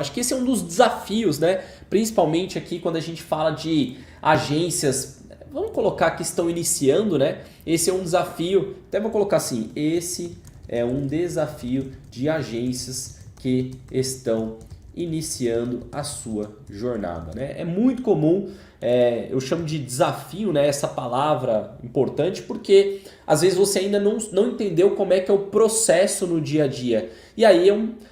Acho que esse é um dos desafios, né? Principalmente aqui quando a gente fala de agências, vamos colocar que estão iniciando, né? Esse é um desafio, até vou colocar assim, esse é um desafio de agências que estão iniciando a sua jornada, né? É muito comum, eu chamo de desafio, né? Essa palavra importante porque às vezes você ainda não entendeu como é que é o processo no dia a dia. E aí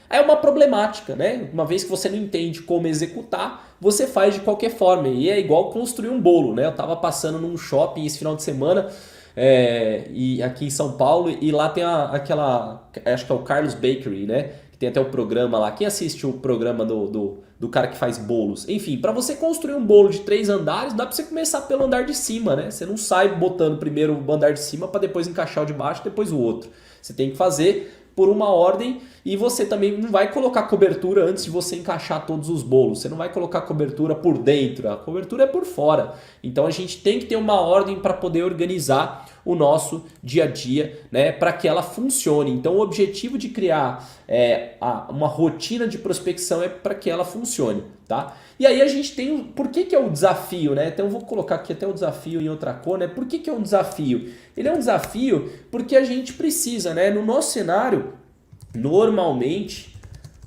é uma problemática, né? Uma vez que você não entende como executar, você faz de qualquer forma. E é igual construir um bolo, né? Eu estava passando num shopping esse final de semana, e aqui em São Paulo, e lá tem aquela, acho que é o Carlos Bakery, né? Que tem até o programa lá. Quem assiste o programa do cara que faz bolos? Enfim, para você construir um bolo de 3 andares, dá para você começar pelo andar de cima, né? Você não sai botando primeiro o andar de cima para depois encaixar o de baixo, depois o outro. Você tem que fazer por uma ordem e você também não vai colocar cobertura antes de você encaixar todos os bolos. Você não vai colocar cobertura por dentro, a cobertura é por fora. Então a gente tem que ter uma ordem para poder organizar o nosso dia a dia, né, para que ela funcione. Então o objetivo de criar uma rotina de prospecção é para que ela funcione, tá? E aí a gente tem, por que é o desafio, né? Então eu vou colocar aqui até o desafio em outra cor, né? Por que é um desafio? Ele é um desafio porque a gente precisa, né? No nosso cenário, normalmente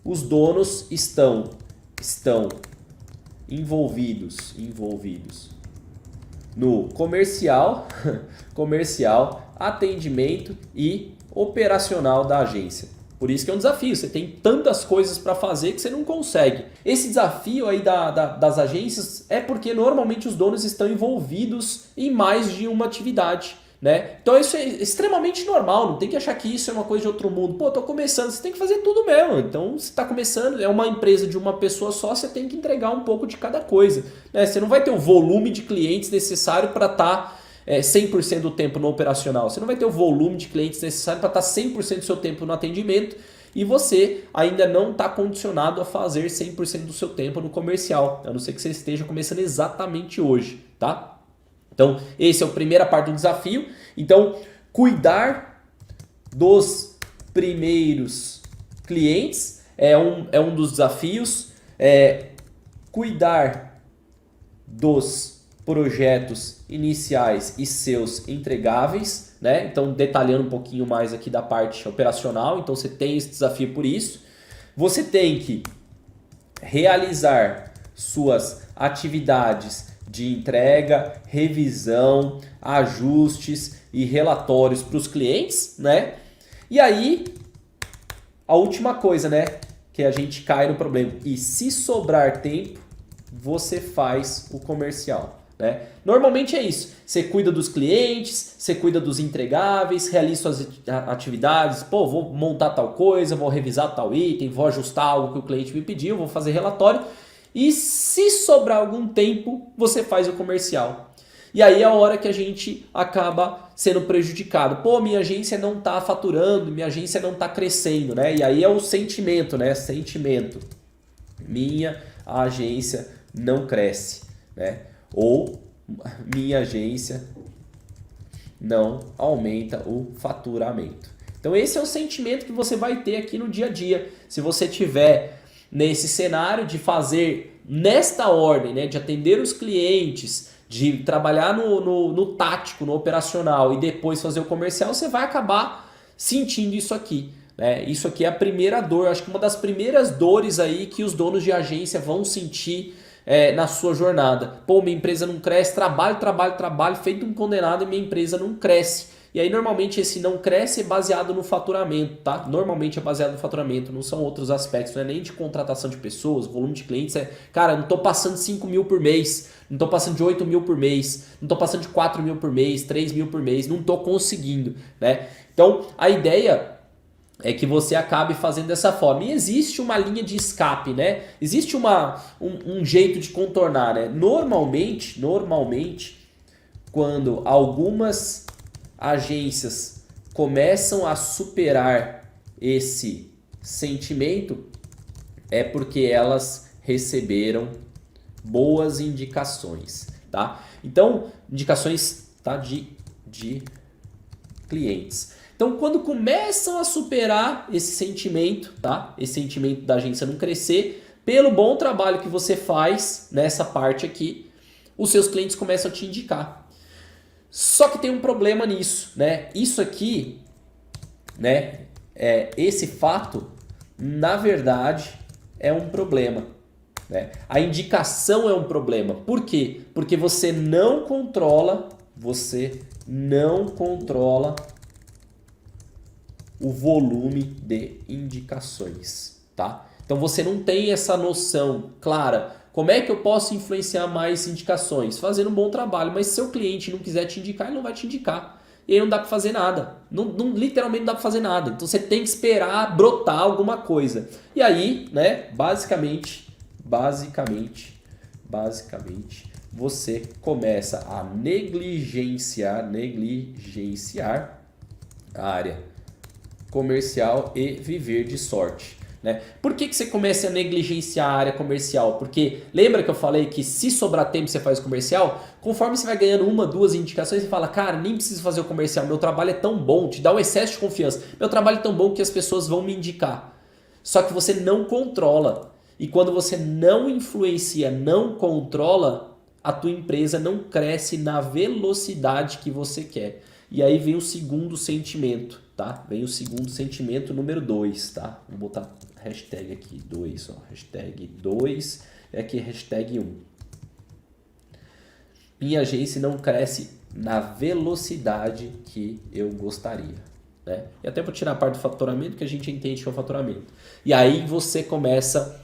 os donos estão envolvidos no comercial, atendimento e operacional da agência. Por isso que é um desafio, você tem tantas coisas para fazer que você não consegue. Esse desafio aí das agências é porque normalmente os donos estão envolvidos em mais de uma atividade, né? Então isso é extremamente normal, não tem que achar que isso é uma coisa de outro mundo. Pô, tô começando, você tem que fazer tudo mesmo. Então você está começando, é uma empresa de uma pessoa só, você tem que entregar um pouco de cada coisa, né? Você não vai ter o volume de clientes necessário para estar 100% do tempo no operacional. Você não vai ter o volume de clientes necessário para estar 100% do seu tempo no atendimento e você ainda não está condicionado a fazer 100% do seu tempo no comercial, a não ser que você esteja começando exatamente hoje, tá? Então, esse é a primeira parte do desafio. Então, cuidar dos primeiros clientes é um dos desafios. Cuidar dos projetos iniciais e seus entregáveis, né? Então, detalhando um pouquinho mais aqui da parte operacional, então você tem esse desafio por isso. Você tem que realizar suas atividades de entrega, revisão, ajustes e relatórios para os clientes, né? E aí, a última coisa, né? Que a gente cai no problema. E se sobrar tempo, você faz o comercial. Né? Normalmente é isso, você cuida dos clientes, você cuida dos entregáveis, realiza suas atividades, pô, vou montar tal coisa, vou revisar tal item, vou ajustar algo que o cliente me pediu, vou fazer relatório e se sobrar algum tempo, você faz o comercial. E aí é a hora que a gente acaba sendo prejudicado. Pô, minha agência não está faturando, minha agência não está crescendo, né? E aí é o sentimento, né? Sentimento. Minha agência não cresce, né? Ou minha agência não aumenta o faturamento. Então esse é o sentimento que você vai ter aqui no dia a dia. Se você tiver nesse cenário de fazer nesta ordem, né, de atender os clientes, de trabalhar no tático, no operacional e depois fazer o comercial, você vai acabar sentindo isso aqui. Né? Isso aqui é a primeira dor, acho que uma das primeiras dores aí que os donos de agência vão sentir na sua jornada. Pô, minha empresa não cresce, trabalho, feito um condenado e minha empresa não cresce. E aí normalmente esse não cresce é baseado no faturamento, tá? Normalmente é baseado no faturamento, não são outros aspectos, não é nem de contratação de pessoas, volume de clientes, cara, não tô passando 5 mil por mês, não tô passando de 8 mil por mês, não tô passando de 4 mil por mês, 3 mil por mês, não tô conseguindo, né? Então a ideia é que você acabe fazendo dessa forma. E existe uma linha de escape, né? Existe um jeito de contornar, né? Normalmente, quando algumas agências começam a superar esse sentimento, é porque elas receberam boas indicações, tá? Então, indicações, tá, de clientes. Então, quando começam a superar esse sentimento, tá? Esse sentimento da agência não crescer, pelo bom trabalho que você faz nessa parte aqui, os seus clientes começam a te indicar. Só que tem um problema nisso, né? Isso aqui, né? Esse fato, na verdade, é um problema, né? A indicação é um problema. Por quê? Porque você não controla o volume de indicações, tá? Então você não tem essa noção clara. Como é que eu posso influenciar mais indicações? Fazendo um bom trabalho, mas se seu cliente não quiser te indicar, ele não vai te indicar. E aí não dá para fazer nada. Literalmente não dá para fazer nada. Então você tem que esperar brotar alguma coisa. E aí, né, basicamente, você começa a negligenciar a área comercial e viver de sorte, né? Por que você começa a negligenciar a área comercial? Porque lembra que eu falei que se sobrar tempo você faz o comercial? Conforme você vai ganhando uma, duas indicações, você fala, cara, nem preciso fazer o comercial, meu trabalho é tão bom, te dá um excesso de confiança. Meu trabalho é tão bom que as pessoas vão me indicar. Só que você não controla. E quando você não influencia, não controla, a tua empresa não cresce na velocidade que você quer. E aí vem o segundo sentimento, tá? Vem o segundo sentimento número 2, tá? Vou botar hashtag aqui, 2, ó. Hashtag 2 é aqui hashtag 1. Minha agência não cresce na velocidade que eu gostaria, né? E até vou tirar a parte do faturamento, que a gente entende que é o faturamento. E aí você começa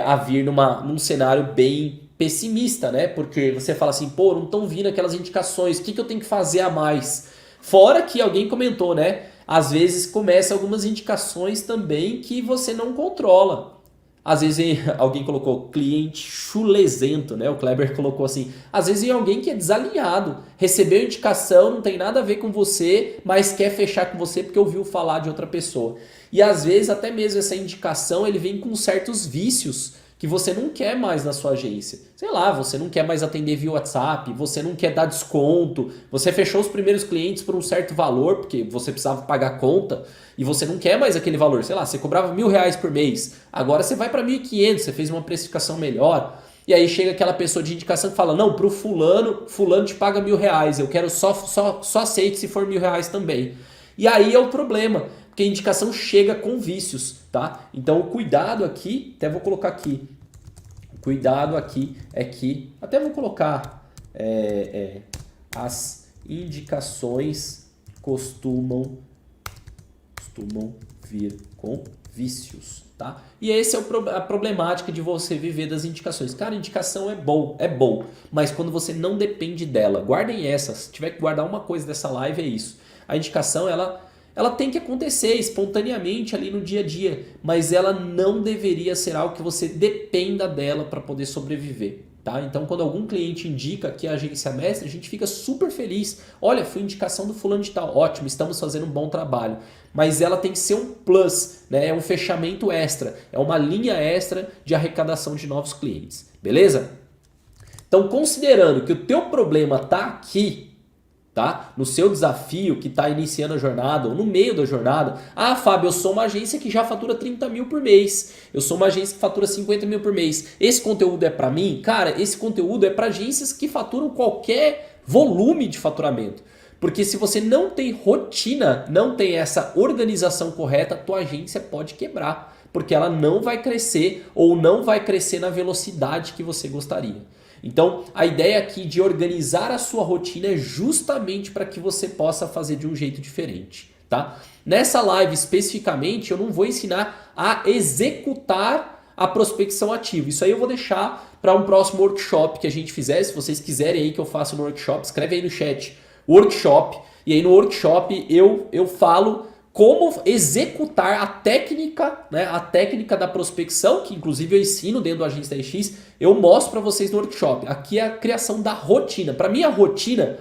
a vir num cenário bem pessimista, né? Porque você fala assim, pô, não estão vindo aquelas indicações, o que eu tenho que fazer a mais? Fora que alguém comentou, né? Às vezes começa algumas indicações também que você não controla. Às vezes alguém colocou cliente chulesento, né? O Kleber colocou assim, às vezes vem alguém que é desalinhado, recebeu indicação, não tem nada a ver com você, mas quer fechar com você porque ouviu falar de outra pessoa. E às vezes até mesmo essa indicação ele vem com certos vícios que você não quer mais na sua agência. Sei lá, você não quer mais atender via WhatsApp, você não quer dar desconto, você fechou os primeiros clientes por um certo valor, porque você precisava pagar conta, e você não quer mais aquele valor. Sei lá, você cobrava R$1.000 por mês, agora você vai para 1.500, você fez uma precificação melhor, e aí chega aquela pessoa de indicação que fala, não, pro fulano te paga R$1.000, eu quero só aceito se for R$1.000 também. E aí é o problema, porque a indicação chega com vícios, tá? Então o cuidado aqui, até vou colocar aqui, o cuidado aqui é que, até vou colocar, as indicações costumam vir com vícios, tá? E essa é a problemática de você viver das indicações. Cara, indicação é bom, mas quando você não depende dela, guardem essa, se tiver que guardar uma coisa dessa live é isso. A indicação, ela tem que acontecer espontaneamente ali no dia a dia, mas ela não deveria ser algo que você dependa dela para poder sobreviver, tá? Então, quando algum cliente indica que a agência mestre, a gente fica super feliz. Olha, foi indicação do fulano de tal, ótimo, estamos fazendo um bom trabalho. Mas ela tem que ser um plus, né? É um fechamento extra, é uma linha extra de arrecadação de novos clientes, beleza? Então, considerando que o teu problema está aqui, tá? No seu desafio que está iniciando a jornada ou no meio da jornada. Ah, Fábio, eu sou uma agência que já fatura 30 mil por mês. Eu sou uma agência que fatura 50 mil por mês. Esse conteúdo é para mim? Cara, esse conteúdo é para agências que faturam qualquer volume de faturamento. Porque se você não tem rotina, não tem essa organização correta, tua agência pode quebrar. Porque ela não vai crescer ou não vai crescer na velocidade que você gostaria. Então, a ideia aqui de organizar a sua rotina é justamente para que você possa fazer de um jeito diferente, tá? Nessa live especificamente, eu não vou ensinar a executar a prospecção ativa. Isso aí eu vou deixar para um próximo workshop que a gente fizer. Se vocês quiserem aí que eu faça no workshop, escreve aí no chat, workshop. E aí no workshop eu falo como executar a técnica, né, a técnica da prospecção, que inclusive eu ensino dentro do Agência TRX, eu mostro para vocês no workshop. Aqui é a criação da rotina. Para mim a rotina,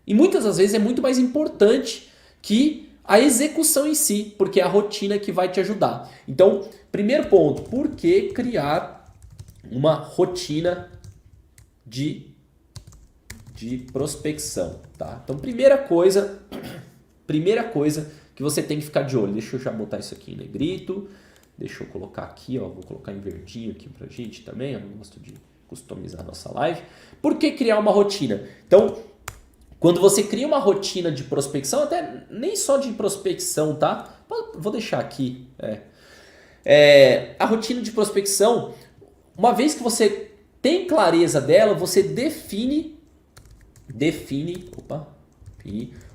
e muitas das vezes é muito mais importante que a execução em si, porque é a rotina que vai te ajudar. Então, primeiro ponto, por que criar uma rotina de prospecção, tá? Então, primeira coisa que você tem que ficar de olho. Deixa eu já botar isso aqui em negrito. Deixa eu colocar aqui, ó, vou colocar em verdinho aqui pra gente também, eu gosto de customizar a nossa live. Por que criar uma rotina? Então, quando você cria uma rotina de prospecção, até nem só de prospecção, tá? Vou deixar aqui. A rotina de prospecção, uma vez que você tem clareza dela, você define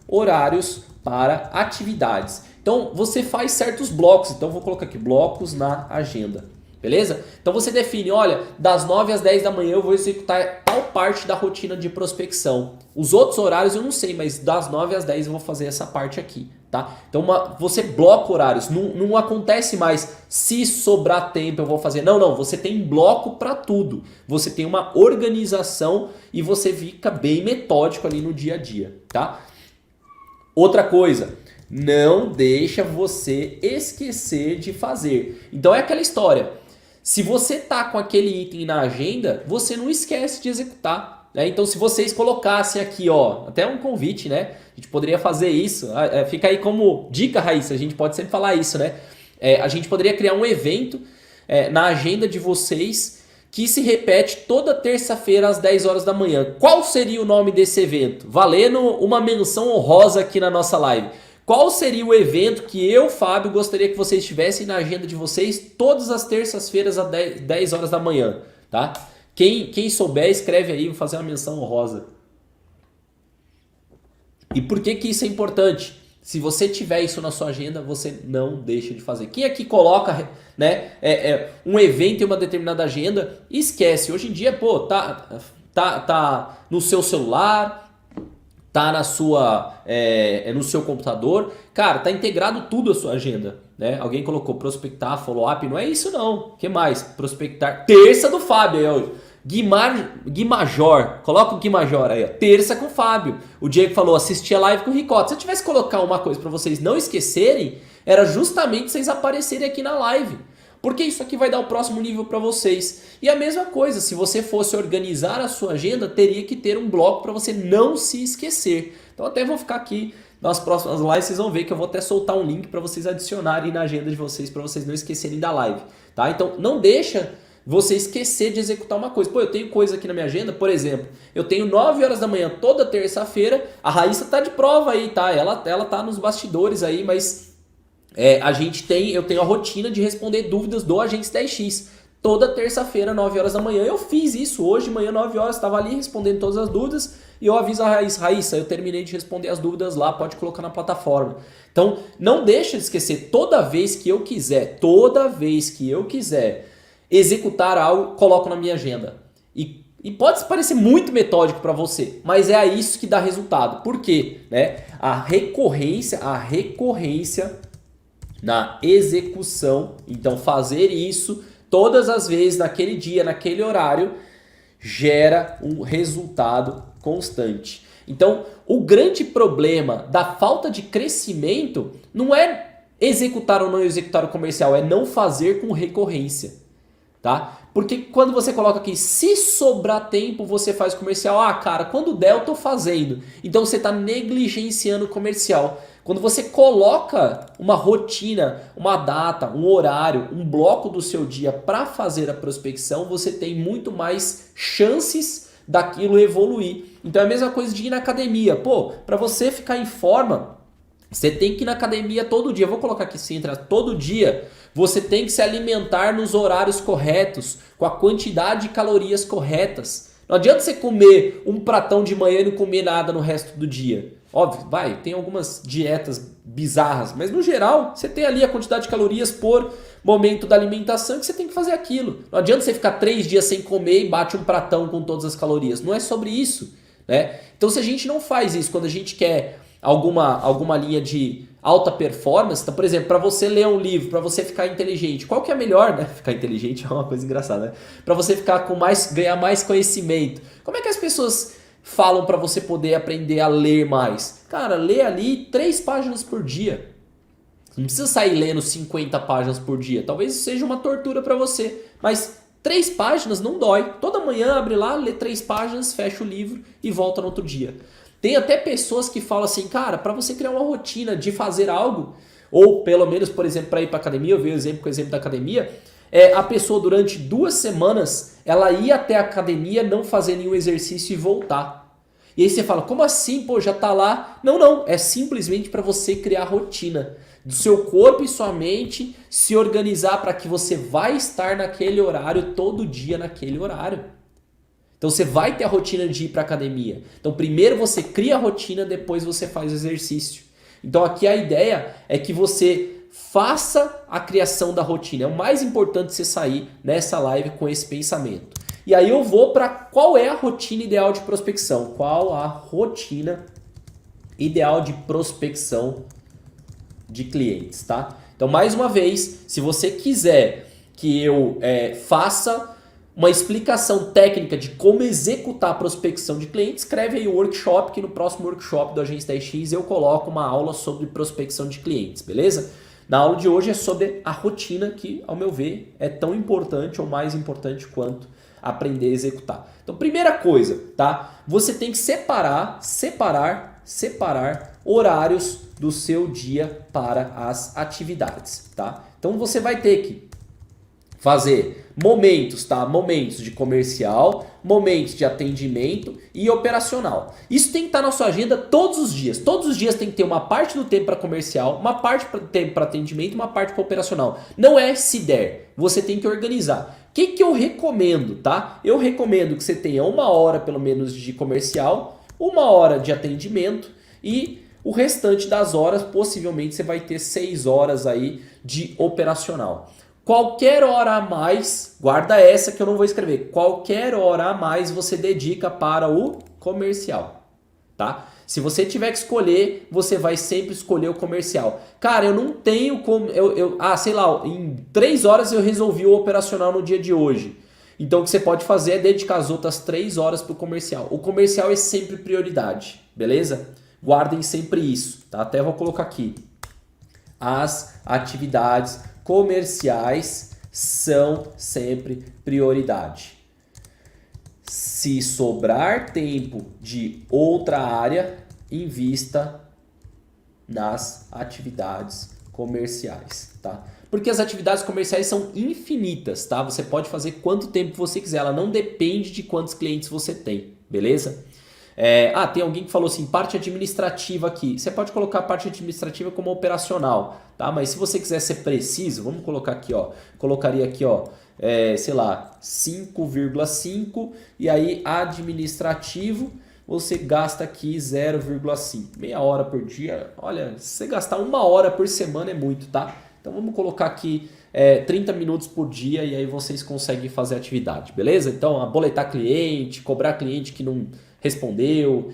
horários para atividades. Então, você faz certos blocos. Então, vou colocar aqui blocos na agenda. Beleza? Então, você define, olha, das 9 às 10 da manhã eu vou executar tal parte da rotina de prospecção. Os outros horários eu não sei, mas das 9 às 10 eu vou fazer essa parte aqui. Tá? Então, você bloca horários. Não acontece mais se sobrar tempo eu vou fazer. Não. Você tem bloco para tudo. Você tem uma organização e você fica bem metódico ali no dia a dia. Tá? Outra coisa, não deixa você esquecer de fazer. Então, é aquela história. Se você tá com aquele item na agenda, você não esquece de executar. Então, se vocês colocassem aqui, ó, até um convite, né? A gente poderia fazer isso. Fica aí como dica, Raíssa, a gente pode sempre falar isso, né? A gente poderia criar um evento na agenda de vocês que se repete toda terça-feira às 10 horas da manhã. Qual seria o nome desse evento? Valendo uma menção honrosa aqui na nossa live. Qual seria o evento que eu, Fábio, gostaria que vocês tivessem na agenda de vocês todas as terças-feiras às 10 horas da manhã, tá? Quem souber, escreve aí, vou fazer uma menção honrosa. E por que isso é importante? Se você tiver isso na sua agenda, você não deixa de fazer. Quem aqui coloca, né, um evento em uma determinada agenda, esquece. Hoje em dia, pô, tá no seu celular, tá na sua, no seu computador. Cara, tá integrado tudo a sua agenda. Né? Alguém colocou prospectar, follow-up, não é isso não. O que mais? Prospectar. Terça do Fábio aí, ó. Guimajor, coloca o Guimajor aí, ó. Terça com o Fábio. O Diego falou, assistir a live com o Ricota. Se eu tivesse que colocar uma coisa para vocês não esquecerem, era justamente vocês aparecerem aqui na live. Porque isso aqui vai dar o próximo nível para vocês. E a mesma coisa, se você fosse organizar a sua agenda, teria que ter um bloco para você não se esquecer. Então até vou ficar aqui nas próximas lives, vocês vão ver que eu vou até soltar um link para vocês adicionarem na agenda de vocês, para vocês não esquecerem da live. Tá? Então não deixa você esquecer de executar uma coisa. Pô, eu tenho coisa aqui na minha agenda, por exemplo, eu tenho 9 horas da manhã toda terça-feira, a Raíssa tá de prova aí, tá? Ela tá nos bastidores aí, mas eu tenho a rotina de responder dúvidas do Agentes 10X. Toda terça-feira, 9 horas da manhã, eu fiz isso. Hoje de manhã, 9 horas, estava ali respondendo todas as dúvidas e eu aviso a Raíssa, eu terminei de responder as dúvidas lá, pode colocar na plataforma. Então, não deixa de esquecer, toda vez que eu quiser executar algo, coloco na minha agenda. E pode parecer muito metódico para você, mas é isso que dá resultado. Por quê? Né? A recorrência na execução, então fazer isso todas as vezes, naquele dia, naquele horário, gera um resultado constante. Então, o grande problema da falta de crescimento não é executar ou não executar o comercial, é não fazer com recorrência. Tá? Porque quando você coloca aqui, se sobrar tempo, você faz comercial. Ah, cara, quando der eu tô fazendo. Então você está negligenciando o comercial. Quando você coloca uma rotina, uma data, um horário, um bloco do seu dia para fazer a prospecção, você tem muito mais chances daquilo evoluir. Então é a mesma coisa de ir na academia. Pô, para você ficar em forma, você tem que ir na academia todo dia. Eu vou colocar aqui, se entra todo dia. Você tem que se alimentar nos horários corretos, com a quantidade de calorias corretas. Não adianta você comer um pratão de manhã e não comer nada no resto do dia. Óbvio, tem algumas dietas bizarras, mas no geral você tem ali a quantidade de calorias por momento da alimentação que você tem que fazer aquilo. Não adianta você ficar 3 dias sem comer e bate um pratão com todas as calorias. Não é sobre isso, né? Então se a gente não faz isso quando a gente quer alguma linha de alta performance, então, por exemplo, para você ler um livro, para você ficar inteligente, qual que é melhor, né? Ficar inteligente é uma coisa engraçada, né? Para você ficar ganhar mais conhecimento. Como é que as pessoas falam para você poder aprender a ler mais? Cara, lê ali 3 páginas por dia. Não precisa sair lendo 50 páginas por dia. Talvez isso seja uma tortura para você, mas 3 páginas não dói. Toda manhã abre lá, lê 3 páginas, fecha o livro e volta no outro dia. Tem até pessoas que falam assim, cara, para você criar uma rotina de fazer algo, ou pelo menos, por exemplo, para ir para academia, eu vi o exemplo com o exemplo da academia, a pessoa durante 2 semanas, ela ia até a academia, não fazer nenhum exercício e voltar. E aí você fala, como assim? Pô, já tá lá. Não, é simplesmente para você criar rotina do seu corpo e sua mente se organizar para que você vai estar naquele horário todo dia naquele horário. Então você vai ter a rotina de ir para academia. Então primeiro você cria a rotina, depois você faz o exercício. Então aqui a ideia é que você faça a criação da rotina. É o mais importante você sair nessa live com esse pensamento. E aí eu vou para qual é a rotina ideal de prospecção. Qual a rotina ideal de prospecção de clientes, tá? Então mais uma vez, se você quiser que eu faça uma explicação técnica de como executar a prospecção de clientes, escreve aí o workshop, que no próximo workshop do Agência 10X eu coloco uma aula sobre prospecção de clientes, beleza? Na aula de hoje é sobre a rotina, que ao meu ver é tão importante ou mais importante quanto aprender a executar. Então primeira coisa, tá? Você tem que separar horários do seu dia para as atividades, tá? Então você vai ter que fazer momentos, tá? Momentos de comercial, momentos de atendimento e operacional. Isso tem que estar na sua agenda todos os dias. Todos os dias tem que ter uma parte do tempo para comercial, uma parte do tempo para atendimento, uma parte para operacional. Não é se der, você tem que organizar. O que eu recomendo, tá? Eu recomendo que você tenha 1 hora pelo menos de comercial, 1 hora de atendimento e o restante das horas, possivelmente você vai ter 6 horas aí de operacional. Qualquer hora a mais, guarda essa que eu não vou escrever, qualquer hora a mais você dedica para o comercial, tá? Se você tiver que escolher, você vai sempre escolher o comercial. Cara, eu não tenho como, sei lá, em 3 horas eu resolvi o operacional no dia de hoje. Então o que você pode fazer é dedicar as outras 3 horas para o comercial. O comercial é sempre prioridade, beleza? Guardem sempre isso, tá? Até vou colocar aqui. As atividades comerciais são sempre prioridade. Se sobrar tempo de outra área, invista nas atividades comerciais, tá? Porque as atividades comerciais são infinitas, tá? Você pode fazer quanto tempo você quiser, ela não depende de quantos clientes você tem, beleza? Tem alguém que falou assim, parte administrativa aqui. Você pode colocar a parte administrativa como operacional, tá? Mas se você quiser ser preciso, vamos colocar aqui, ó. Colocaria aqui, ó, sei lá, 5,5 e aí administrativo, você gasta aqui 0,5. Meia hora por dia. Olha, se você gastar 1 hora por semana é muito, tá? Então vamos colocar aqui 30 minutos por dia e aí vocês conseguem fazer a atividade, beleza? Então, aboletar cliente, cobrar cliente que não respondeu,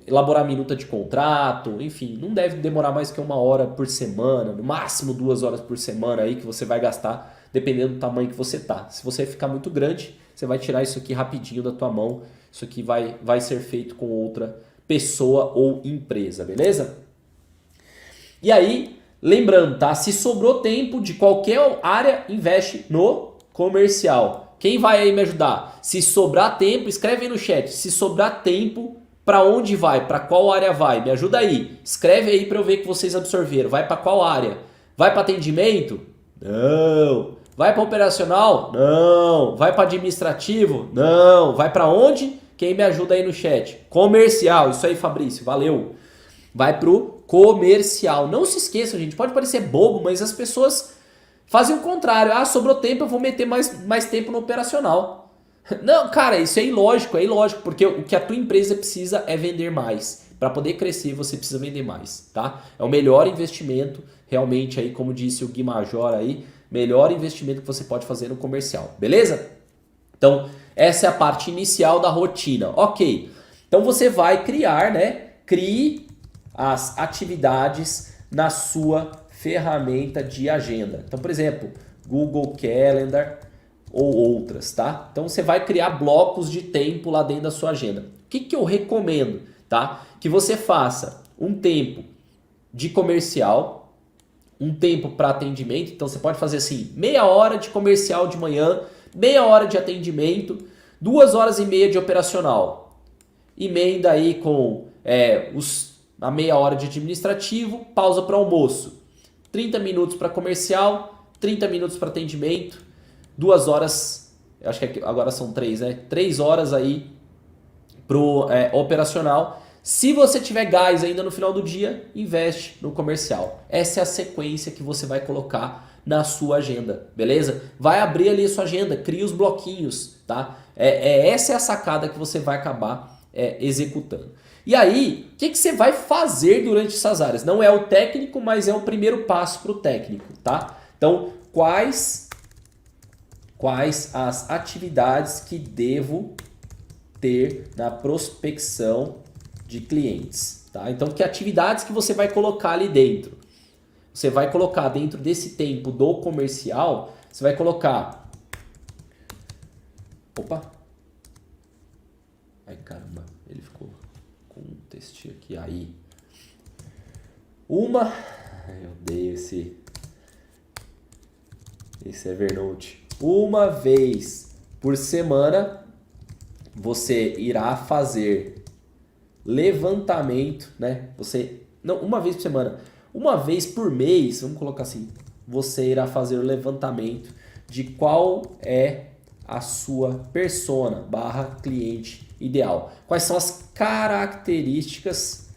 elaborar minuta de contrato, enfim, não deve demorar mais que 1 hora por semana, no máximo 2 horas por semana aí que você vai gastar, dependendo do tamanho que você tá. Se você ficar muito grande, você vai tirar isso aqui rapidinho da tua mão, isso aqui vai ser feito com outra pessoa ou empresa, beleza? E aí, lembrando, tá? Se sobrou tempo de qualquer área, investe no comercial. Quem vai aí me ajudar? Se sobrar tempo, escreve aí no chat. Se sobrar tempo, para onde vai? Para qual área vai? Me ajuda aí. Escreve aí para eu ver que vocês absorveram. Vai para qual área? Vai para atendimento? Não. Vai para operacional? Não. Vai para administrativo? Não. Vai para onde? Quem me ajuda aí no chat? Comercial. Isso aí, Fabrício. Valeu. Vai pro comercial. Não se esqueça, gente. Pode parecer bobo, mas as pessoas fazem o contrário. Sobrou tempo, eu vou meter mais tempo no operacional. Não, cara, isso é ilógico, porque o que a tua empresa precisa é vender mais. Para poder crescer, você precisa vender mais, tá? É o melhor investimento, realmente, aí, como disse o Gui Major aí, melhor investimento que você pode fazer no comercial, beleza? Então, essa é a parte inicial da rotina. Ok, então você vai criar, né? Crie as atividades na sua ferramenta de agenda. Então, por exemplo, Google Calendar ou outras, tá? Então, você vai criar blocos de tempo lá dentro da sua agenda. O que eu recomendo, tá? Que você faça um tempo de comercial, um tempo para atendimento. Então, você pode fazer assim, meia hora de comercial de manhã, meia hora de atendimento, 2h30 de operacional. Emenda aí com a meia hora de administrativo, pausa para almoço. 30 minutos para comercial, 30 minutos para atendimento, 2 horas, acho que agora são 3, né? 3 horas aí pro operacional. Se você tiver gás ainda no final do dia, investe no comercial. Essa é a sequência que você vai colocar na sua agenda, beleza? Vai abrir ali a sua agenda, cria os bloquinhos, tá? Essa é a sacada que você vai acabar executando. E aí, o que você vai fazer durante essas áreas? Não é o técnico, mas é o primeiro passo para o técnico, tá? Então, quais as atividades que devo ter na prospecção de clientes, tá? Então, que atividades que você vai colocar ali dentro? Você vai colocar dentro desse tempo do comercial, você vai colocar... Opa! Ai, caramba, ele ficou com um textinho aqui. Aí. Eu odeio esse Evernote. Uma vez por semana, você irá fazer levantamento, né? Não, uma vez por semana. Uma vez por mês, vamos colocar assim, você irá fazer o levantamento de qual é a sua persona / cliente ideal. Quais são as características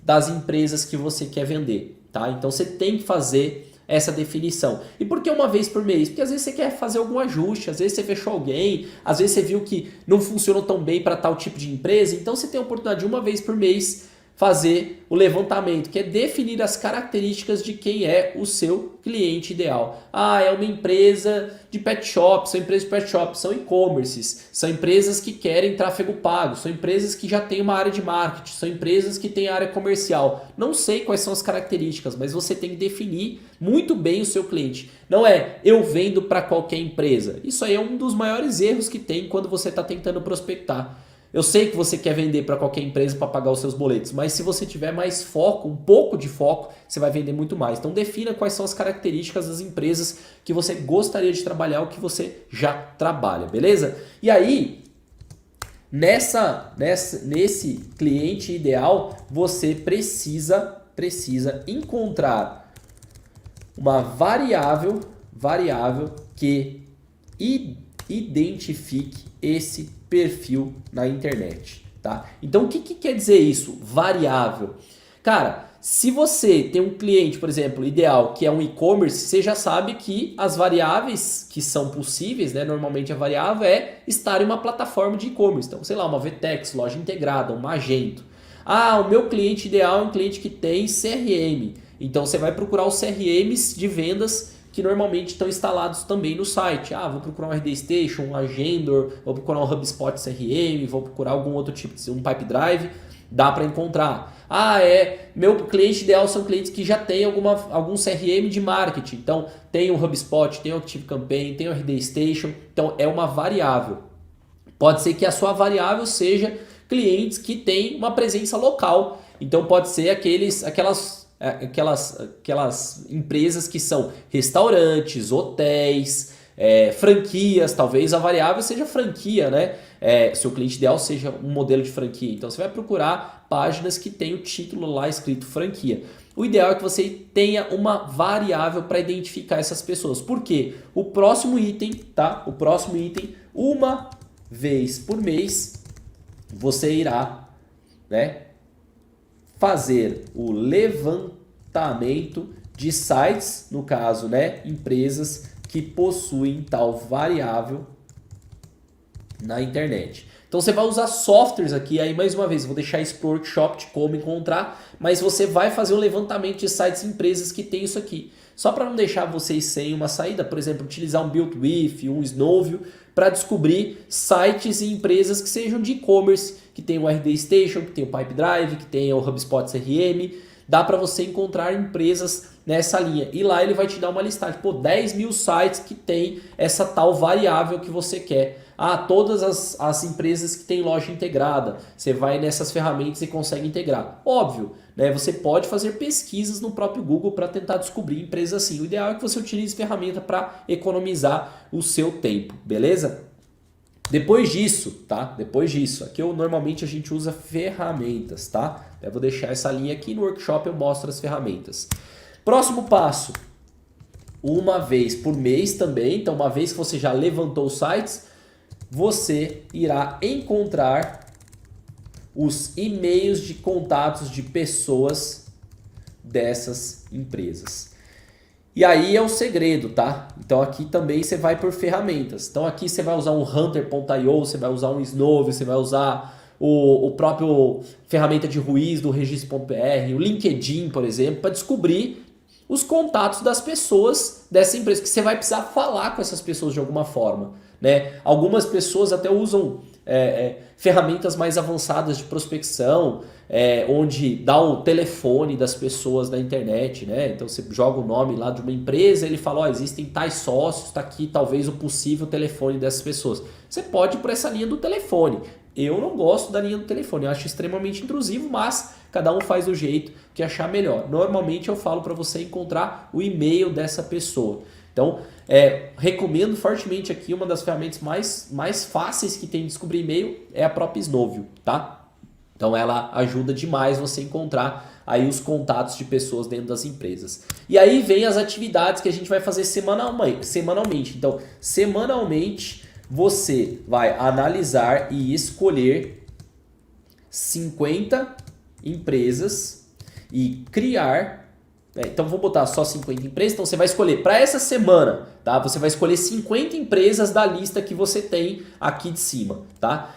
das empresas que você quer vender, tá? Então você tem que fazer essa definição. E por que uma vez por mês? Porque às vezes você quer fazer algum ajuste, às vezes você fechou alguém, às vezes você viu que não funcionou tão bem para tal tipo de empresa, então você tem a oportunidade de uma vez por mês fazer o levantamento, que é definir as características de quem é o seu cliente ideal. É uma empresa de pet shop, são empresas de pet shop, são e-commerces, são empresas que querem tráfego pago, são empresas que já têm uma área de marketing, são empresas que têm área comercial. Não sei quais são as características, mas você tem que definir muito bem o seu cliente. Não é eu vendo para qualquer empresa. Isso aí é um dos maiores erros que tem quando você está tentando prospectar. Eu sei que você quer vender para qualquer empresa para pagar os seus boletos, mas se você tiver mais foco, um pouco de foco, você vai vender muito mais. Então defina quais são as características das empresas que você gostaria de trabalhar ou que você já trabalha, beleza? E aí, nesse cliente ideal, você precisa encontrar uma variável que identifique esse perfil na internet, tá? Então, o que quer dizer isso? Variável. Cara, se você tem um cliente, por exemplo, ideal, que é um e-commerce, você já sabe que as variáveis que são possíveis, né? Normalmente a variável é estar em uma plataforma de e-commerce. Então, sei lá, uma VTEX, loja integrada, um Magento. O meu cliente ideal é um cliente que tem CRM. Então, você vai procurar os CRMs de vendas que normalmente estão instalados também no site. Vou procurar um RD Station, um Agendor, vou procurar um HubSpot CRM, vou procurar algum outro tipo de um Pipe Drive, dá para encontrar. Meu cliente ideal são clientes que já têm algum CRM de marketing. Então, tem o HubSpot, tem o ActiveCampaign, tem o RD Station. Então, é uma variável. Pode ser que a sua variável seja clientes que têm uma presença local. Então, pode ser aquelas empresas que são restaurantes, hotéis, franquias. Talvez a variável seja franquia, né? Seu cliente ideal seja um modelo de franquia. Então você vai procurar páginas que tem o título lá escrito franquia. O ideal é que você tenha uma variável para identificar essas pessoas. Por quê? O próximo item, tá? O próximo item, uma vez por mês, você irá, né, fazer o levantamento de sites, no caso, né, empresas que possuem tal variável na internet. Então você vai usar softwares aqui, aí mais uma vez, vou deixar isso para o workshop de como encontrar, mas você vai fazer um levantamento de sites e empresas que tem isso aqui. Só para não deixar vocês sem uma saída, por exemplo, utilizar um BuildWith, um Snowview, para descobrir sites e empresas que sejam de e-commerce, que tem o RD Station, que tem o Pipe Drive, que tem o HubSpot CRM. Dá para você encontrar empresas nessa linha. E lá ele vai te dar uma listagem. 10 mil sites que tem essa tal variável que você quer. Todas as empresas que têm loja integrada. Você vai nessas ferramentas e consegue integrar. Óbvio, né? Você pode fazer pesquisas no próprio Google para tentar descobrir empresas assim. O ideal é que você utilize ferramenta para economizar o seu tempo, beleza? Depois disso, tá? Aqui normalmente a gente usa ferramentas, tá? Eu vou deixar essa linha aqui no workshop, eu mostro as ferramentas. Próximo passo, uma vez por mês também. Então, uma vez que você já levantou os sites, você irá encontrar os e-mails de contatos de pessoas dessas empresas. E aí é o segredo, tá? Então aqui também você vai por ferramentas. Então aqui você vai usar um Hunter.io, você vai usar um Snove, você vai usar o próprio ferramenta de ruíz do registro.br, o LinkedIn, por exemplo, para descobrir os contatos das pessoas dessa empresa, que você vai precisar falar com essas pessoas de alguma forma, né? Algumas pessoas até usam ferramentas mais avançadas de prospecção, onde dá o telefone das pessoas na internet, né? Então você joga o nome lá de uma empresa, ele fala, existem tais sócios, está aqui talvez o possível telefone dessas pessoas. Você pode ir por essa linha do telefone. Eu não gosto da linha do telefone, eu acho extremamente intrusivo, mas cada um faz do jeito que achar melhor. Normalmente eu falo para você encontrar o e-mail dessa pessoa. Então, recomendo fortemente aqui, uma das ferramentas mais fáceis que tem de descobrir e-mail é a própria Snowview, tá? Então ela ajuda demais você encontrar aí os contatos de pessoas dentro das empresas. E aí vem as atividades que a gente vai fazer semanalmente. Então, semanalmente você vai analisar e escolher 50 empresas e criar. Então vou botar só 50 empresas, então você vai escolher para essa semana, tá? Você vai escolher 50 empresas da lista que você tem aqui de cima, tá?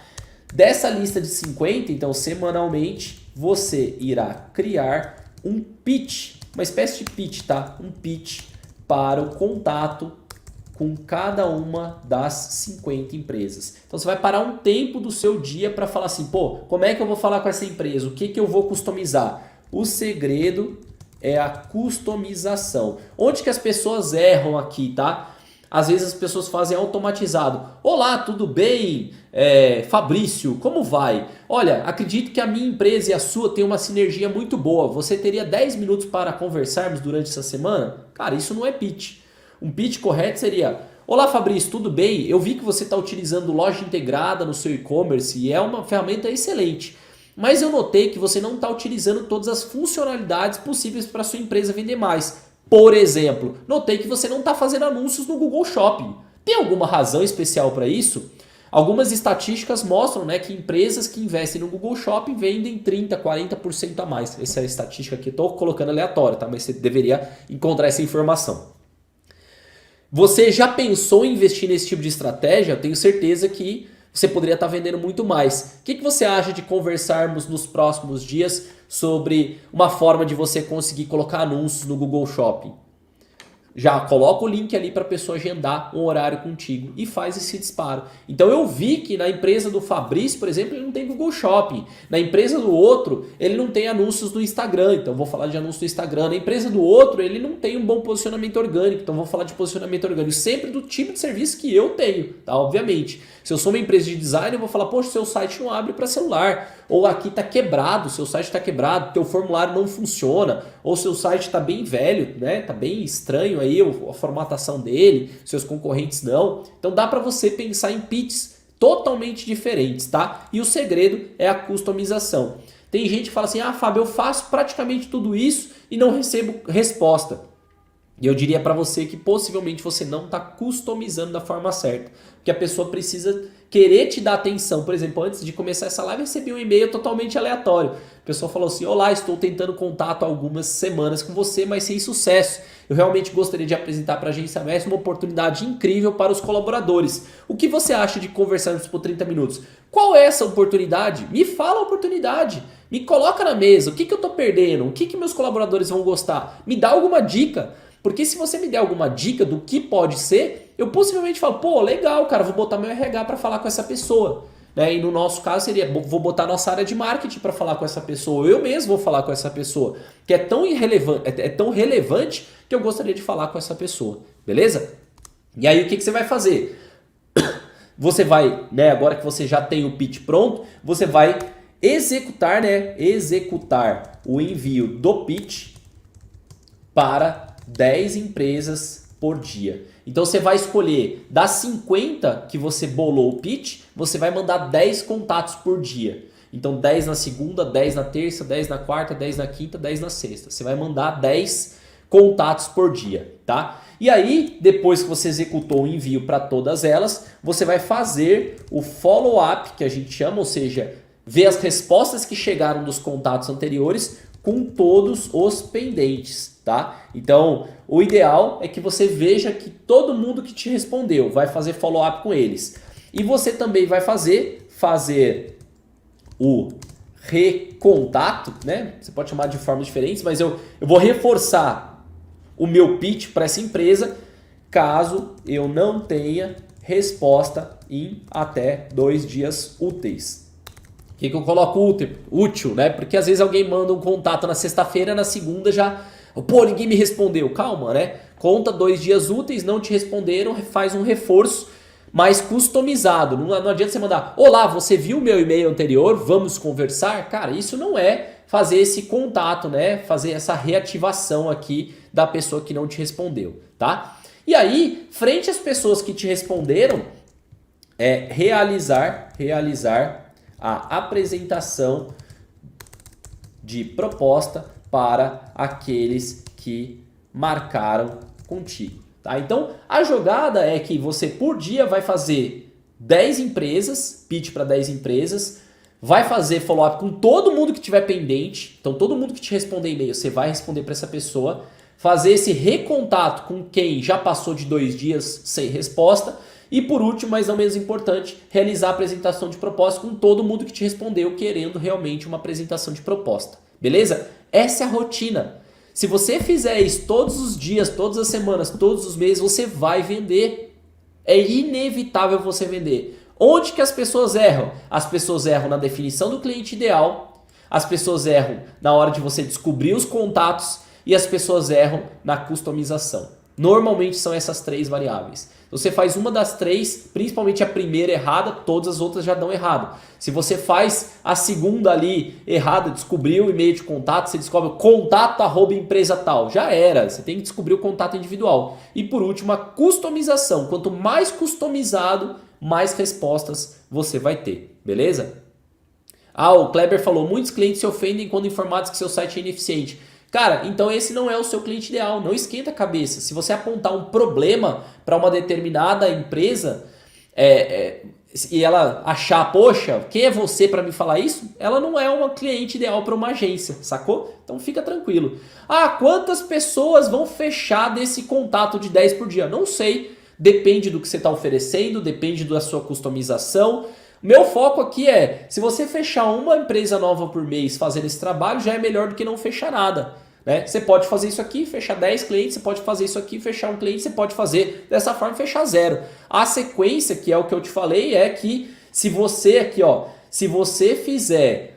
Dessa lista de 50, então semanalmente, você irá criar um pitch, uma espécie de pitch, tá? Um pitch para o contato com cada uma das 50 empresas. Então você vai parar um tempo do seu dia para falar assim, pô, como é que eu vou falar com essa empresa? O que que eu vou customizar? O segredo é a customização. Onde que as pessoas erram aqui, tá? Às vezes as pessoas fazem automatizado. Olá, tudo bem? Fabrício, como vai? Olha, acredito que a minha empresa e a sua tem uma sinergia muito boa. Você teria 10 minutos para conversarmos durante essa semana? Cara, isso não é pitch. Um pitch correto seria: olá Fabrício, tudo bem? Eu vi que você está utilizando loja integrada no seu e-commerce e é uma ferramenta excelente. Mas eu notei que você não está utilizando todas as funcionalidades possíveis para a sua empresa vender mais. Por exemplo, notei que você não está fazendo anúncios no Google Shopping. Tem alguma razão especial para isso? Algumas estatísticas mostram, né, que empresas que investem no Google Shopping vendem 30%, 40% a mais. Essa é a estatística que eu estou colocando aleatória, tá? Mas você deveria encontrar essa informação. Você já pensou em investir nesse tipo de estratégia? Eu tenho certeza que você poderia estar vendendo muito mais. O que você acha de conversarmos nos próximos dias sobre uma forma de você conseguir colocar anúncios no Google Shopping? Já coloca o link ali para a pessoa agendar um horário contigo e faz esse disparo. Então eu vi que na empresa do Fabrício, por exemplo, ele não tem Google Shopping. Na empresa do outro, ele não tem anúncios no Instagram. Então vou falar de anúncio no Instagram. Na empresa do outro, ele não tem um bom posicionamento orgânico. Então vou falar de posicionamento orgânico. Sempre do tipo de serviço que eu tenho, tá? Obviamente. Se eu sou uma empresa de design, eu vou falar, poxa, seu site não abre para celular. Ou aqui está quebrado, seu site está quebrado, teu formulário não funciona. Ou seu site está bem velho, né? Tá bem estranho aí a formatação dele, seus concorrentes não. Então dá para você pensar em pitches totalmente diferentes, tá? E o segredo é a customização. Tem gente que fala assim, Fábio, eu faço praticamente tudo isso e não recebo resposta. E eu diria para você que possivelmente você não está customizando da forma certa. Porque a pessoa precisa querer te dar atenção. Por exemplo, antes de começar essa live, eu recebi um e-mail totalmente aleatório. A pessoa falou assim, olá, estou tentando contato há algumas semanas com você, mas sem sucesso. Eu realmente gostaria de apresentar para a Agência Mestre uma oportunidade incrível para os colaboradores. O que você acha de conversarmos por 30 minutos? Qual é essa oportunidade? Me fala a oportunidade. Me coloca na mesa. O que eu estou perdendo? O que meus colaboradores vão gostar? Me dá alguma dica. Porque se você me der alguma dica do que pode ser, eu possivelmente falo, pô, legal, cara, vou botar meu RH para falar com essa pessoa. Né? E no nosso caso seria, vou botar nossa área de marketing para falar com essa pessoa. Eu mesmo vou falar com essa pessoa. Que é tão relevante que eu gostaria de falar com essa pessoa. Beleza? E aí o que você vai fazer? Você vai, né, agora que você já tem o pitch pronto, você vai executar o envio do pitch para 10 empresas por dia. Então você vai escolher das 50 que você bolou o pitch, você vai mandar 10 contatos por dia. Então 10 na segunda, 10 na terça, 10 na quarta, 10 na quinta, 10 na sexta. Você vai mandar 10 contatos por dia, tá? E aí, depois que você executou o envio para todas elas, você vai fazer o follow-up, que a gente chama, ou seja, ver as respostas que chegaram dos contatos anteriores com todos os pendentes, tá? Então, o ideal é que você veja que todo mundo que te respondeu vai fazer follow-up com eles. E você também vai fazer o recontato, né? Você pode chamar de formas diferentes, mas eu vou reforçar o meu pitch para essa empresa caso eu não tenha resposta em até 2 dias úteis. O que eu coloco útil, né? Porque às vezes alguém manda um contato na sexta-feira, na segunda já... Pô, ninguém me respondeu. Calma, né? Conta 2 dias úteis, não te responderam, faz um reforço mais customizado. Não adianta você mandar: olá, você viu o meu e-mail anterior? Vamos conversar? Cara, isso não é fazer esse contato, né? Fazer essa reativação aqui da pessoa que não te respondeu, tá? E aí, frente às pessoas que te responderam, realizar a apresentação de proposta para aqueles que marcaram contigo, tá? Então, a jogada é que você por dia vai fazer 10 empresas, pitch para 10 empresas, vai fazer follow-up com todo mundo que tiver pendente. Então, todo mundo que te responder e-mail, você vai responder para essa pessoa, fazer esse recontato com quem já passou de 2 dias sem resposta. E por último, mas não menos importante, realizar a apresentação de proposta com todo mundo que te respondeu querendo realmente uma apresentação de proposta. Beleza? Essa é a rotina. Se você fizer isso todos os dias, todas as semanas, todos os meses, você vai vender. É inevitável você vender. Onde que as pessoas erram? As pessoas erram na definição do cliente ideal, as pessoas erram na hora de você descobrir os contatos e as pessoas erram na customização. Normalmente são essas 3 variáveis. Você faz uma das 3, principalmente a primeira errada, todas as outras já dão errado. Se você faz a segunda ali errada, descobriu o e-mail de contato, você descobre contato@empresa tal, já era. Você tem que descobrir o contato individual. E por último, a customização. Quanto mais customizado, mais respostas você vai ter, beleza? O Kleber falou: muitos clientes se ofendem quando informados que seu site é ineficiente. Cara, então esse não é o seu cliente ideal, não esquenta a cabeça. Se você apontar um problema para uma determinada empresa e ela achar, poxa, quem é você para me falar isso? Ela não é uma cliente ideal para uma agência, sacou? Então fica tranquilo. Quantas pessoas vão fechar desse contato de 10 por dia? Não sei, depende do que você está oferecendo, depende da sua customização. Meu foco aqui é, se você fechar uma empresa nova por mês fazendo esse trabalho, já é melhor do que não fechar nada. Né? Você pode fazer isso aqui, fechar 10 clientes, você pode fazer isso aqui, fechar um cliente, você pode fazer dessa forma, fechar 0. A sequência, que é o que eu te falei, é que se você aqui, se você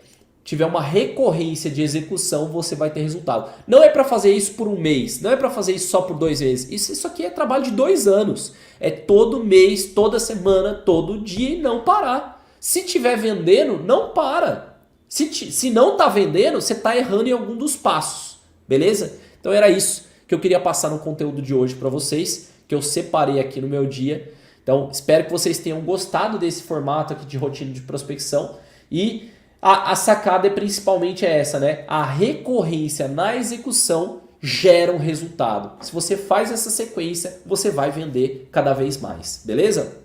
tiver uma recorrência de execução, você vai ter resultado. Não é para fazer isso por um mês, não é para fazer isso só por 2 meses. Isso aqui é trabalho de 2 anos. É todo mês, toda semana, todo dia e não parar. Se estiver vendendo, não para. Se não está vendendo, você está errando em algum dos passos. Beleza? Então era isso que eu queria passar no conteúdo de hoje para vocês, que eu separei aqui no meu dia. Então espero que vocês tenham gostado desse formato aqui de rotina de prospecção. E a sacada principalmente é essa, né? A recorrência na execução gera um resultado. Se você faz essa sequência, você vai vender cada vez mais. Beleza?